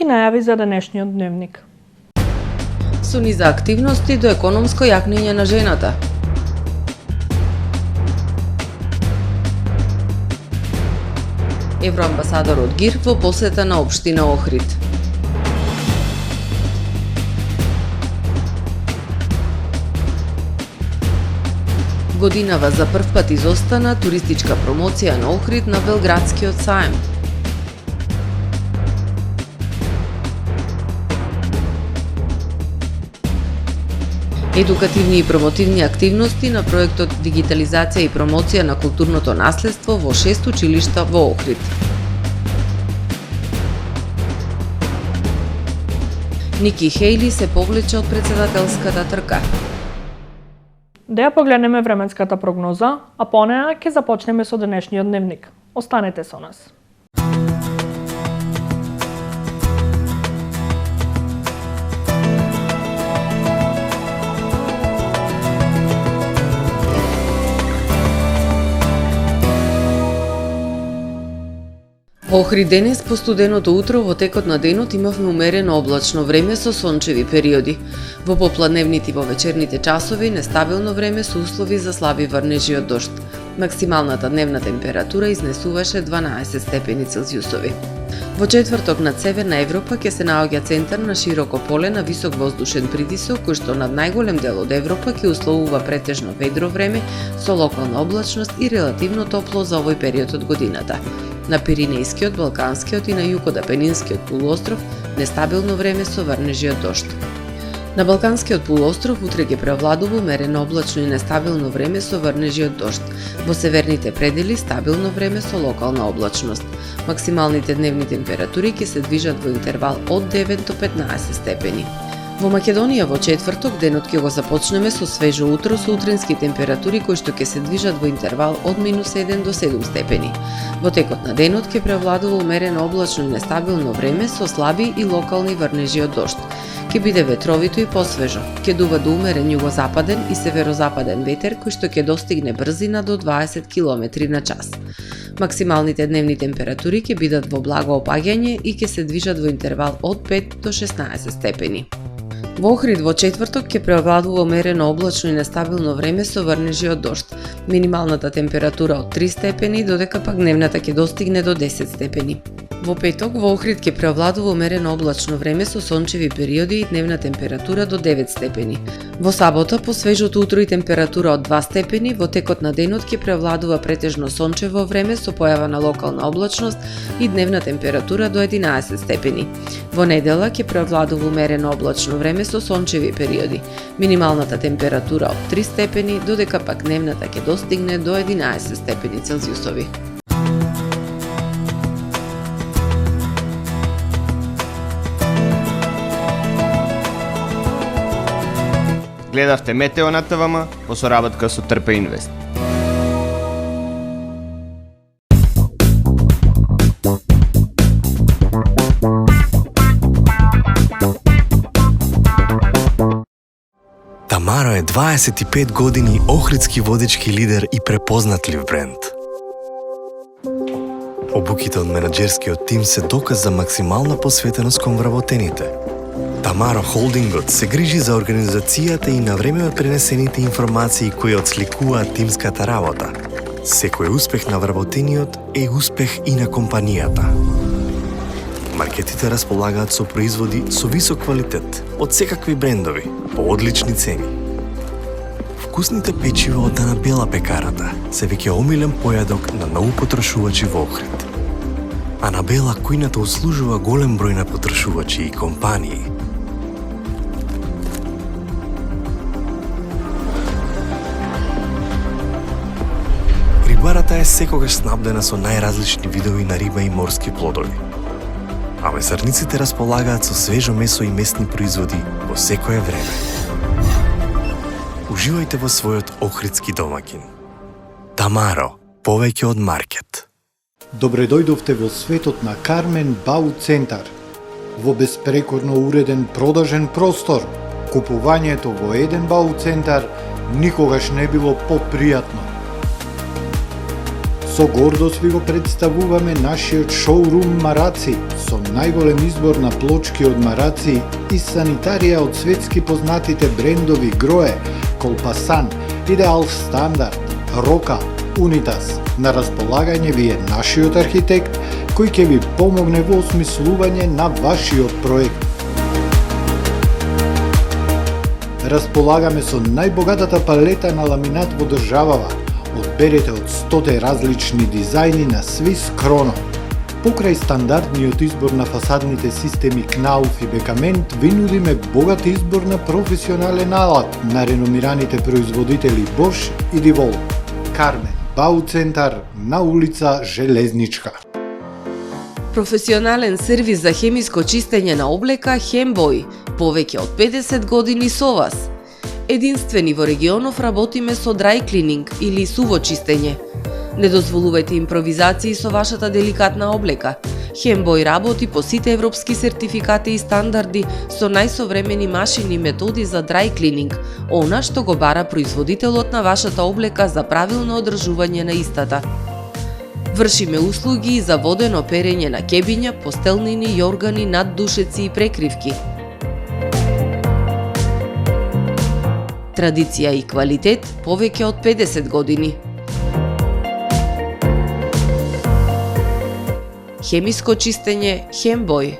најави за денешниот дневник. Со низа активности до економско јакнење на жената. Евроамбасадорот Гир во посета на општина Охрид. Годинава за прв пат изостана туристичка промоција на Охрид на Белградскиот саем. Едукативни и промотивни активности на проектот Дигитализација и промоција на културното наследство во 6 училишта во Охрид. Ники Хејли се повлече од претседателската трка. Да ја погледнеме временската прогноза, а по неа ќе започнеме со денешниот дневник. Останете со нас. Охрид денес по студеното утро во текот на денот имавме умерено облачно време со сончеви периоди. Во попладневните и во вечерните часови нестабилно време со услови за слаби врнежи од дожд. Максималната дневна температура изнесуваше 12 степени Целзиусови. Во четврток над Северна Европа ќе се наоѓа центар на широко поле на висок воздушен притисок, кој што над најголем дел од Европа ќе условува претежно ведро време со локална облачност и релативно топло за овој период од годината. На Пиринејскиот, Балканскиот и на југот Апенинскиот полуостров нестабилно време со врнежи од дожд. На Балканскиот полуостров утре ќе преовладува умерено облачно и нестабилно време со врнежи од дожд. Во северните предели стабилно време со локална облачност. Максималните дневни температури ќе се движат во интервал од 9 до 15 степени. Во Македонија во четврток денот ќе го започнеме со свежо утро со утрински температури кои што ќе се движат во интервал од -1 до 7 степени. Во текот на денот ќе преовладува умерено облачно и нестабилно време со слаби и локални врнежи од дожд. Ќе биде ветровито и посвежо. Ќе дува до умерен југозападен и северозападен ветер кој што ќе достигне брзина до 20 км на час. Максималните дневни температури ќе бидат во благо опаѓање и ќе се движат во интервал од 5 до 16 степени. Во Охрид во четврток ќе преовладува умерено облачно и нестабилно време со врнежи од дожд. Минималната температура од 3 степени, додека пак дневната ќе достигне до 10 степени. Во петок во Охрид ќе преовладува умерено облачно време со сончеви периоди и дневна температура до 9 степени. Во сабота по свежото утро и температура од 2 степени, во текот на денот ќе преовладува претежно сончево време со појава на локална облачност и дневна температура до 11 степени. Во недела ќе преовладува умерено облачно време со сончеви периоди. Минималната температура од 3 степени, додека пак дневната ќе достигне до 11 степени Целзиусови. Гледавте Метео на ТВМ во соработка со Трпе Инвест. Тамаро е 25 години охридски водечки лидер и препознатлив бренд. Обуките од менаџерскиот тим се доказ за максимална посветеност кон вработените. Тамаро Холдингот се грижи за организацијата и на време пренесените информации кои отсликуваат тимската работа. Секој успех на вработениот е успех и на компанијата. Маркетите располагаат со производи со висок квалитет од секакви брендови по одлични цени. Вкусните печива од Анабела пекарата се веќе омилен појадок на многу потрошувачи во Охрид. Анабела кујната услужува голем број на потрошувачи и компании. Рибарата е секогаш снабдена со најразлични видови на риба и морски плодови. А месарниците располагаат со свежо месо и месни производи во секое време. Уживајте во својот охридски домакин. Тамаро, повеќе од маркет. Добре дојдовте во светот на Кармен Бау Центар. Во беспрекорно уреден продажен простор, купувањето во еден Бау Центар никогаш не било попријатно. Со гордост ви го представуваме нашиот шоурум Мараци, со најголем избор на плочки од мараци и санитарија од светски познатите брендови Грое, Колпасан, Идеал Стандард, Рока, Унитас. На располагање ви е нашиот архитект, кој ќе ви помогне во осмислување на вашиот проект. Располагаме со најбогатата палета на ламинат во државава. Одберете од 100 различни дизајни на Swiss Chrono. Покрај стандардниот избор на фасадните системи Knauf и Бекамент, ви нудиме богат избор на професионален алат на реномираните производители Bosch и Divol. Кармен Бауцентар на улица Железничка. Професионален сервис за хемиско чистење на облека Хембој, повеќе од 50 години со вас. Единствени во регионов работиме со dry cleaning или суво чистење. Не дозволувајте импровизации со вашата деликатна облека. Хембој работи по сите европски сертификати и стандарди со најсовремени машини и методи за dry cleaning, она што го бара производителот на вашата облека за правилно одржување на истата. Вршиме услуги за водено перење на кебиња, постелнини, јоргани, наддушеци и прекривки. Традиција и квалитет повеќе од 50 години. Хемиско чистење Хембој.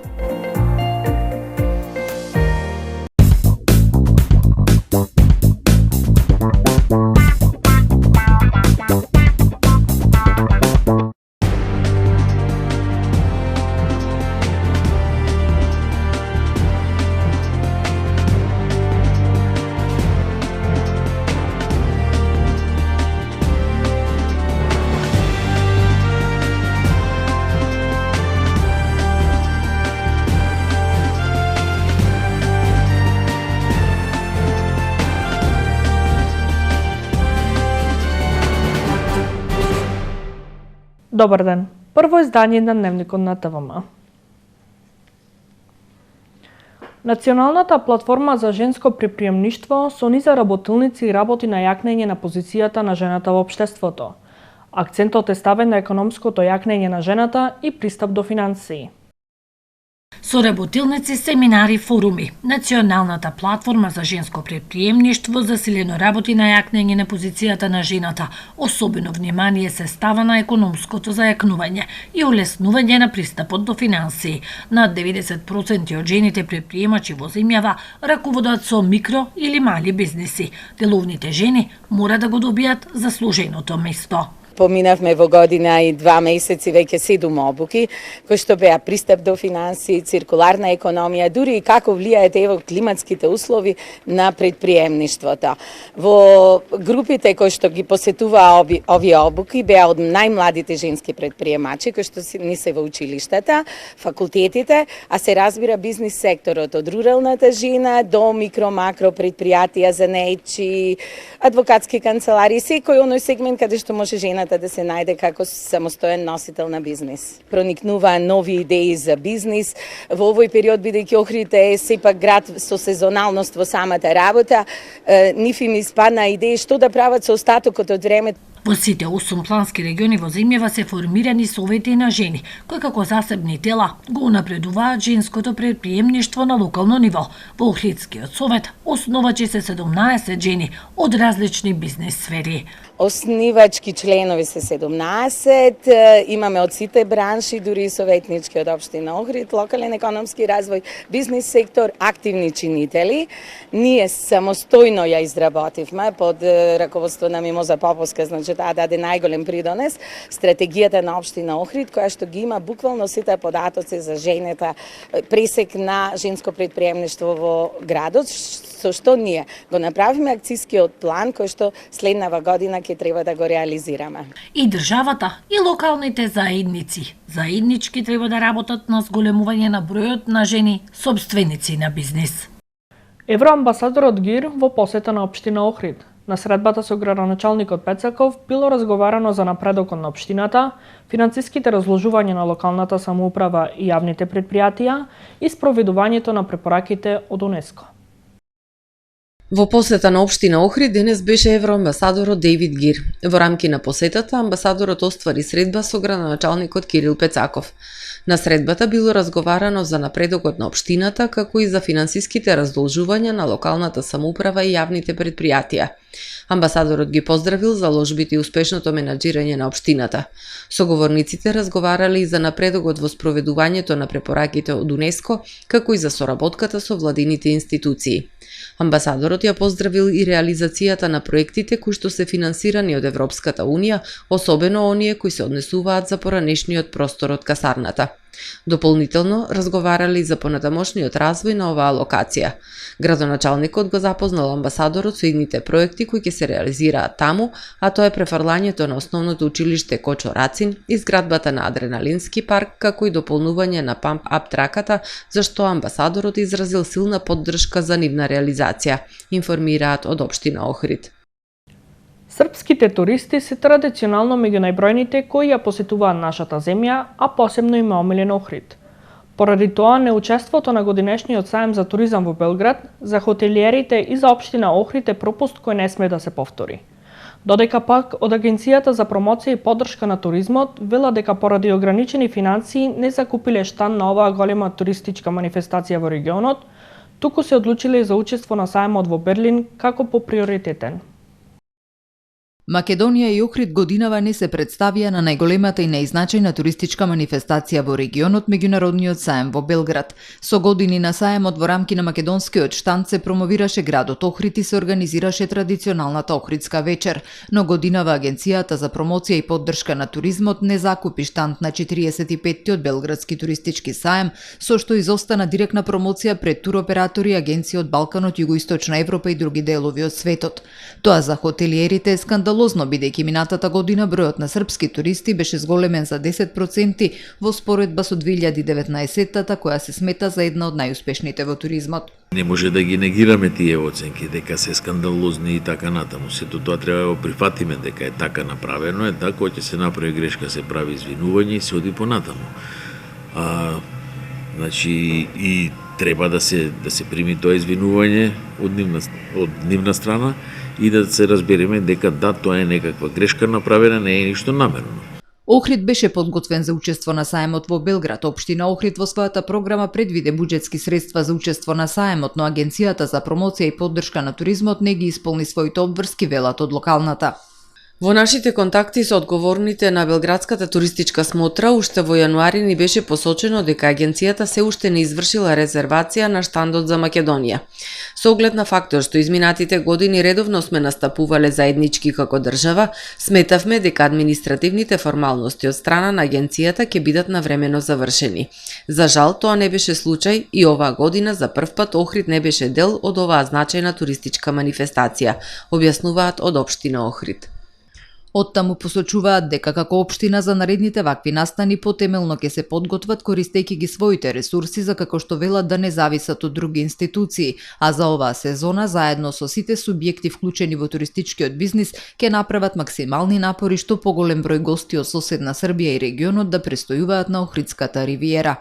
Добар ден. Прво издание на Дневникот на ТВМ. Националната платформа за женско предприемништво со низа работилници работи на јакнење на позицијата на жената во општеството. Акцентот е ставен на економското јакнење на жената и пристап до финансии. Со работилници, семинари, форуми, Националната платформа за женско предприемништво засилено работи на јакнење на позицијата на жената. Особено внимание се става на економското зајакнување и улеснување на пристапот до финансии. Над 90% од жените предприемачи во земјава раководат со микро или мали бизниси. Деловните жени мора да го добијат заслуженото место. Поминавме во година и 2 месеци веќе 7 обуки, кои што беа пристап до финансии, циркуларна економија, дури и како влијаат ево климатските услови на предприемништвото. Во групите кои што ги посетуваа овие обуки беа од најмладите женски предприемачи, кои што ни се во училиштата, факултетите, а се разбира бизнис секторот од руралната жена до микро-макро предпријатија за нејчи, адвокатски канцелари, секој оној сегмент каде што може жената да се најде како самостоен носител на бизнис. Проникнуваа нови идеи за бизнис. Во овој период, бидејќи Охрид е сепак град со сезоналност во самата работа, нив им испадна идеи што да прават со остатокот од времето. Во сите 8 плански региони во земјава се формирани совети на жени, кои како засебни тела го унапредуваат женското предприемништво на локално ниво. Во Охридскиот совет основачи се 17 жени од различни бизнис сфери. Основачки членови се 17, имаме од сите бранши, дури и советнички од општина Охрид, локален економски развој, бизнис сектор, активни чинители. Ние самостојно ја изработивме под раководство на Мимоза Поповска, значи таа даде најголем придонес, стратегијата на општина Охрид, која што ги има буквално сите податоци за жената, пресек на женско предприемништво во градот, со што ние го направиме акцискиот план кој што следнава година ќе треба да го реализираме. И државата, и локалните заедници заеднички треба да работат на зголемување на бројот на жени собственици на бизнис. Евроамбасадорот ГИР во посета на општина Охрид. На средбата со градоначалникот Пецаков било разговарано за напредокот на општината, финансиските разложувања на локалната самоуправа и јавните предпријатија и спроведувањето на препораките од УНЕСКО. Во посета на општина Охрид денес беше евроамбасадорот Дејвид Гир. Во рамки на посетата, амбасадорот оствари средба со градоначалникот Кирил Пецаков. На средбата било разговарано за напредокот на општината, како и за финансиските раздолжувања на локалната самоуправа и јавните предпријатија. Амбасадорот ги поздравил заложбите и успешното менаџирање на општината. Соговорниците разговарале и за напредокот во спроведувањето на препораките од УНЕСКО, како и за соработката со владините институции. Амбасадорот ја поздравил и реализацијата на проектите кои што се финансирани од Европската Унија, особено оние кои се однесуваат за поранешниот простор од касарната. Дополнително разговарали за понатамошниот развој на оваа локација. Градоначалникот го запознал амбасадорот со идните проекти кои ќе се реализираат таму, а тоа е префрлањето на основното училиште Кочо Рацин, изградбата на адреналински парк, како и дополнување на памп-ап траката, за што амбасадорот изразил силна поддршка за нивна реализација, информираат од општина Охрид. Српските туристи се традиционално меѓу најбројните кои ја посетуваат нашата земја, а посебно им е омилен Охрид. Поради тоа, неучеството на годинешниот саем за туризам во Белград за хотелиерите и за општина Охрид е пропуст кој не сме да се повтори. Додека пак од Агенцијата за промоција и поддршка на туризмот вела дека поради ограничени финансии не закупиле штан на оваа голема туристичка манифестација во регионот, туку се одлучиле за учество на саемот во Берлин како по приоритетен. Македонија и Охрид годинава не се представија на најголемата и најзначајна туристичка манифестација во регионот, меѓународниот саем во Белград. Со години на саемот во рамки на македонскиот штанд се промовираше градот Охрид и се организираше традиционалната Охридска вечер, но годинава Агенцијата за промоција и поддршка на туризмот не закупи штанд на 45-тиот Белградски туристички саем, со што изостана директна промоција пред туроператори и агенции од Балканот, Југоисточна Европа и други делови од светот. Тоа за хотелиерите е скандалозно, бидејќи минатата година бројот на српски туристи беше зголемен за 10% во споредба со 2019-тата, која се смета за една од најуспешните во туризмот. Не може да ги негираме тие оценки дека се скандалозни и така натаму. Сето тоа треба да го прифатиме дека е така направено, е така, кога ќе се направи грешка се прави извинување и се оди понатаму. Значи и треба да се прими тоа извинување од нивна страна и да се разбереме дека да, тоа е некаква грешка направена, не е ништо намерно. Охрид беше подготвен за учество на саемот во Белград. Општина Охрид во својата програма предвиде буџетски средства за учество на саемот, но Агенцијата за промоција и поддршка на туризмот не ги исполни своите обврски, велат од локалната. Во нашите контакти со одговорните на Белградската туристичка смотра, уште во јануари ни беше посочено дека агенцијата се уште не извршила резервација на штандот за Македонија. Со оглед на фактор што изминатите години редовно сме настапувале заеднички како држава, сметавме дека административните формалности од страна на агенцијата ќе бидат навремено завршени. За жал, тоа не беше случај и оваа година за прв пат Охрид не беше дел од оваа значајна туристичка манифестација, објаснуваат од општина Охрид. Оттаму посочуваат дека како општина за наредните вакви настани потемелно ќе се подготват користејќи ги своите ресурси за како што велат да не зависат од други институции, а за оваа сезона заедно со сите субјекти вклучени во туристичкиот бизнис ќе направат максимални напори што поголем број гости од соседна Србија и регионот да престојуваат на Охридската ривиера.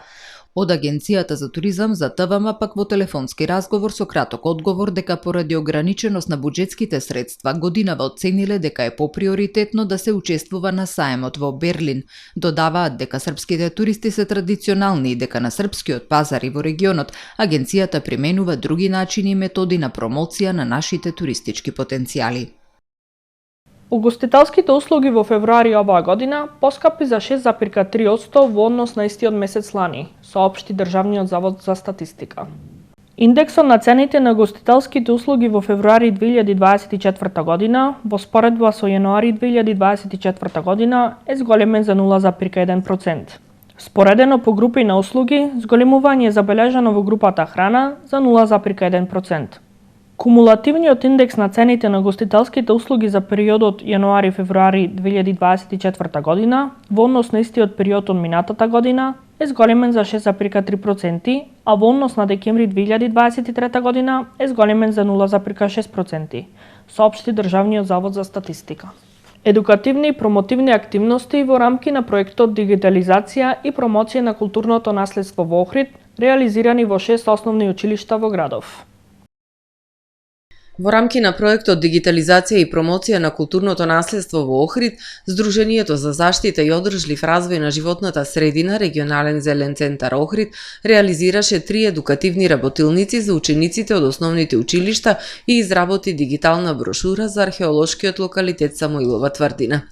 Од Агенцијата за туризам за ТВМ пак во телефонски разговор со краток одговор дека поради ограниченост на буџетските средства годинава оцениле дека е поприоритетно да се учествува на саемот во Берлин. Додаваат дека српските туристи се традиционални и дека на српскиот пазар и во регионот агенцијата применува други начини и методи на промоција на нашите туристички потенцијали. Угостителските услуги во февруари оваа година поскапи за 6,3% во однос на истиот месец лани, соопшти Државниот завод за статистика. Индексот на цените на угостителските услуги во февруари 2024 година во споредба со јануари 2024 година е зголемен за 0,1%. Споредено по групи на услуги, зголемување е забележано во групата храна за 0,1%. Кумулативниот индекс на цените на гостителските услуги за периодот јануари-февруари 2024 година во однос на истиот период од минатата година е зголемен за 6,3%, а во однос на декември 2023 година е зголемен за 0,6%, соопшти Државниот завод за статистика. Едукативни и промотивни активности во рамки на проектот Дигитализација и промоција на културното наследство во Охрид, реализирани во 6 основни училишта во градов. Во рамки на проектот Дигитализација и промоција на културното наследство во Охрид, Сдруженијето за заштита и одржлив развој на животната средина, регионален зелен центар Охрид, реализираше 3 едукативни работилници за учениците од основните училишта и изработи дигитална брошура за археолошкиот локалитет Самуилова тврдина.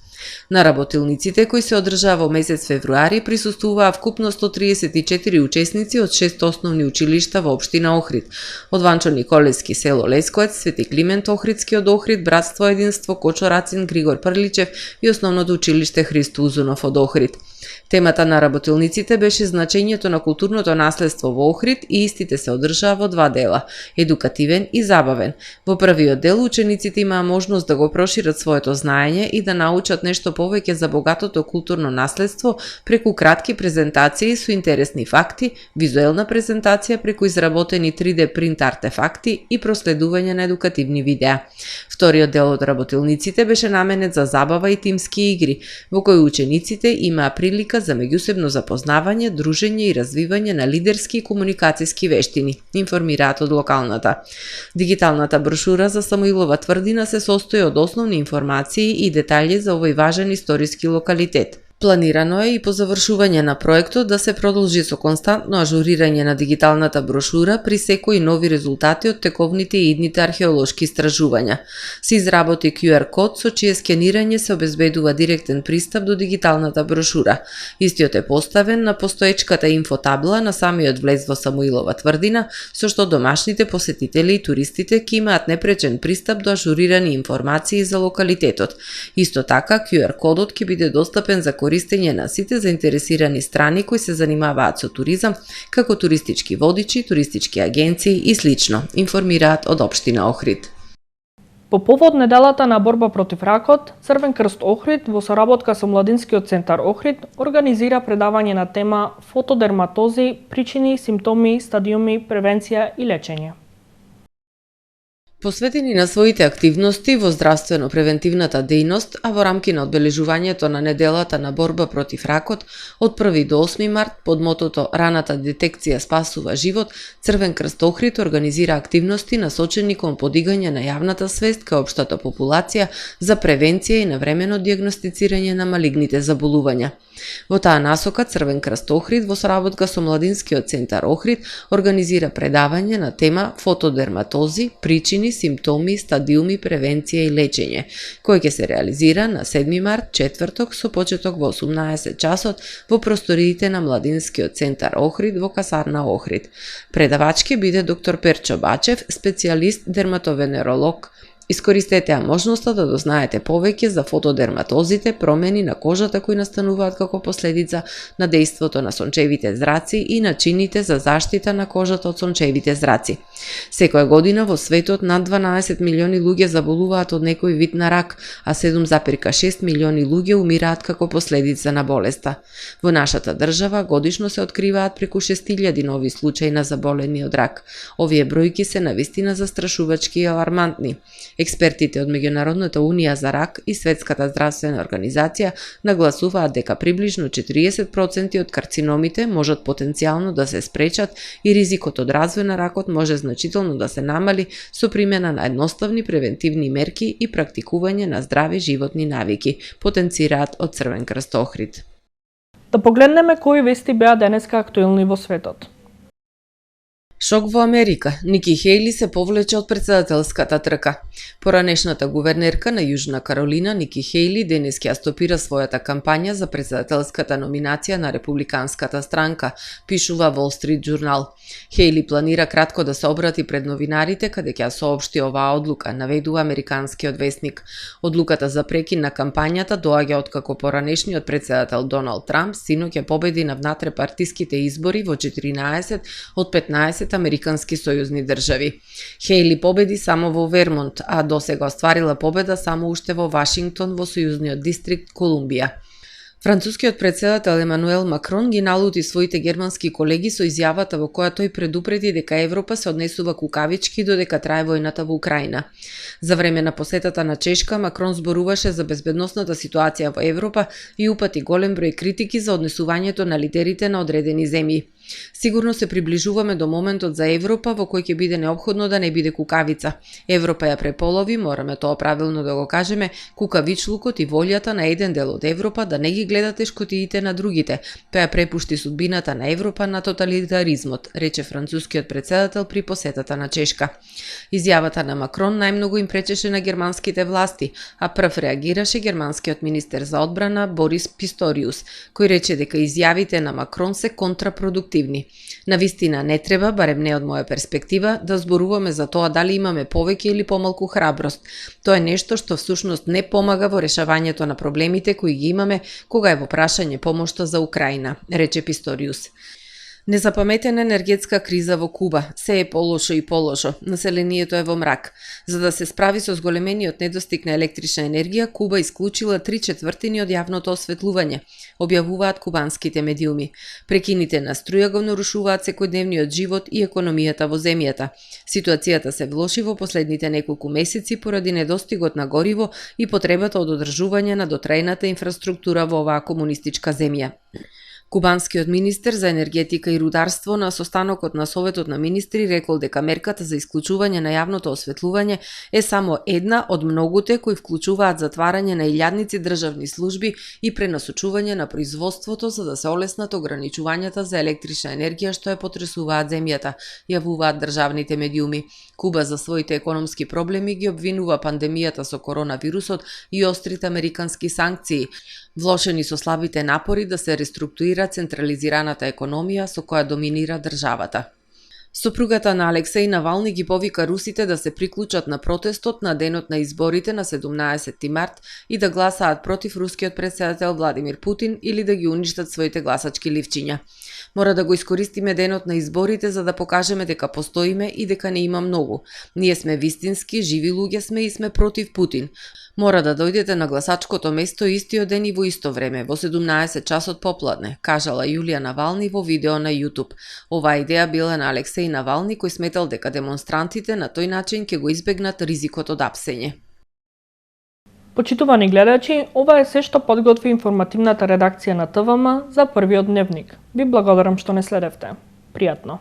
На работилниците, кои се одржаа во месец февруари, присуствуваа вкупно 134 учесници од 6 основни училишта во општина Охрид, од Ванчо Николевски, село Лесковец, Свети Климент Охридски од Охрид, Братство Единство, Кочо Рацин, Григор Прличев и основното училиште Христо Узунов од Охрид. Темата на работилниците беше значењето на културното наследство во Охрид и истите се одржаа во 2 дела – едукативен и забавен. Во првиот дел учениците имаа можност да го прошират своето знаење и да научат нешто повеќе за богатото културно наследство преку кратки презентации со интересни факти, визуелна презентација преку изработени 3D принт артефакти и проследување на едукативни видеа. Вториот дел од работилниците беше наменет за забава и тимски игри, во кои учениците имаа прилика за меѓусебно запознавање, дружење и развивање на лидерски и комуникацијски вештини, информираат од локалната. Дигиталната брошура за Самуилова тврдина се состои од основни информации и детали за овој важен историски локалитет. Планирано е и по завршување на проектот да се продолжи со константно ажурирање на дигиталната брошура при секои нови резултати од тековните и идните археолошки истражувања. Се изработи QR код со чие скенирање се обезбедува директен пристап до дигиталната брошура. Истиот е поставен на постоечката инфотабла на самиот влез во Самуилова тврдина, со што домашните посетители и туристите ќе имаат непречен пристап до ажурирани информации за локалитетот. Исто така, QR кодот ќе биде достапен за користење на сите заинтересирани страни кои се занимаваат со туризам, како туристички водичи, туристички агенции и слично, информираат од општина Охрид. По повод неделата на борба против ракот, Црвен крст Охрид во соработка со Младинскиот центар Охрид организира предавање на тема фотодерматози, причини, симптоми, стадиуми, превенција и лечење. Посветени на своите активности во здравствено-превентивната дејност, а во рамки на одбележувањето на неделата на борба против ракот, од 1 до 8 март под мотото Раната детекција спасува живот, Црвен крст Охрид организира активности насочени кон подигање на јавната свест кај општата популација за превенција и навремено дијагностицирање на малигните заболувања. Во таа насока Црвен крст Охрид во соработка со Младинскиот центар Охрид организира предавање на тема фотодерматози, причини, симптоми, стадиуми, превенција и лечење, кој ќе се реализира на 7 март, четврток, со почеток во 18 часот во просториите на Младинскиот центар Охрид во касарна Охрид. Предавач ќе биде доктор Перчо Бачев, специјалист дерматовенеролог. Искористете ја можноста да дознаете повеќе за фотодерматозите, промени на кожата кои настануваат како последица на дејството на сончевите зраци и начините за заштита на кожата од сончевите зраци. Секоја година во светот над 12 милиони луѓе заболуваат од некој вид на рак, а 7,6 милиони луѓе умираат како последица на болеста. Во нашата држава годишно се откриваат преку 6.000 нови случаи на заболени од рак. Овие бројки се навистина застрашувачки и алармантни. Експертите од Меѓународната унија за рак и Светската здравствена организација нагласуваат дека приближно 40% од карциномите можат потенцијално да се спречат и ризикот од развој на ракот може значително да се намали со примена на едноставни превентивни мерки и практикување на здрави животни навики, потенцираат од Црвен крст Охрид. Да погледнеме кои вести беа денеска актуелни во светот. Шок во Америка. Ники Хејли се повлече од претседателската трка. Поранешната гувернерка на Јужна Каролина, Ники Хејли, денес ќе стопира својата кампања за претседателската номинација на републиканската странка, пишува Wall Street Journal. Хејли планира кратко да се обрати пред новинарите каде ќе соопшти оваа одлука, наведува американскиот весник. Одлуката за прекин на кампањата доаѓа откако поранешниот претседател Доналд Трамп синоќ ја победи на внатрепартиските избори во 14 од 15 американски сојузни држави. Хејли победи само во Вермонт, а досега остварила победа само уште во Вашингтон во сојузниот дистрикт Колумбија. Францускиот претседател Емануел Макрон ги налути своите германски колеги со изјавата во која тој предупреди дека Европа се однесува кукавички додека трае војната во Украина. За време на посетата на Чешка, Макрон зборуваше за безбедносната ситуација во Европа и упати голем број критики за однесувањето на лидерите на одредени земји. Сигурно се приближуваме до моментот за Европа во кој ќе биде неопходно да не биде кукавица. Европа ја преполови, мораме тоа правилно да го кажеме, кукавичлукот и волјата на еден дел од Европа да не ги гледа тешкотиите на другите, па ја препушти судбината на Европа на тоталитаризмот, рече францускиот претседател при посетата на Чешка. Изјавата на Макрон најмногу им пречеше на германските власти, а прв реагираше германскиот министер за одбрана Борис Писториус, кој рече дека изјавите на Макрон се контрапродуктивни. Навистина не треба, барем не од моја перспектива, да зборуваме за тоа дали имаме повеќе или помалку храброст. Тоа е нешто што всушност не помага во решавањето на проблемите кои ги имаме кога е во прашање помошта за Украина, рече Писториус. Незапаметена енергетска криза во Куба. Се е полошо и полошо. Населението е во мрак. За да се справи со зголемениот недостиг на електрична енергија, Куба исклучила 3/4 од јавното осветлување, објавуваат кубанските медиуми. Прекините на струја го нарушуваат секојдневниот живот и економијата во земјата. Ситуацијата се влоши во последните неколку месеци поради недостигот на гориво и потребата од одржување на дотрајната инфраструктура во оваа комунистичка земја. Кубанскиот министер за енергетика и рударство на состанокот на Советот на министри рекол дека мерката за исклучување на јавното осветлување е само една од многуте кои вклучуваат затварање на илјадници државни служби и пренасочување на производството за да се олеснат ограничувањата за електрична енергија што ја потресуваат земјата, јавуваат државните медиуми. Куба за своите економски проблеми ги обвинува пандемијата со коронавирусот и острите американски санкции, влошени со слабите напори да се реструктурира централизираната економија со која доминира државата. Сопругата на Алексеј Навални ги повика русите да се приклучат на протестот на денот на изборите на 17 март и да гласаат против рускиот претседател Владимир Путин или да ги уништат своите гласачки ливчиња. Мора да го искористиме денот на изборите за да покажеме дека постоиме и дека не има многу. Ние сме вистински, живи луѓе сме и сме против Путин. Мора да дојдете на гласачкото место истиот ден и во исто време, во 17 часот попладне, кажала Јулија Навални во видео на YouTube. Оваа идеја била на Алексеј Навални, кој сметал дека демонстрантите на тој начин ќе го избегнат ризикот од апсење. Почитувани гледачи, ова е се што подготви информативната редакција на ТВМ за првиот дневник. Ви благодарам што не следевте. Пријатно.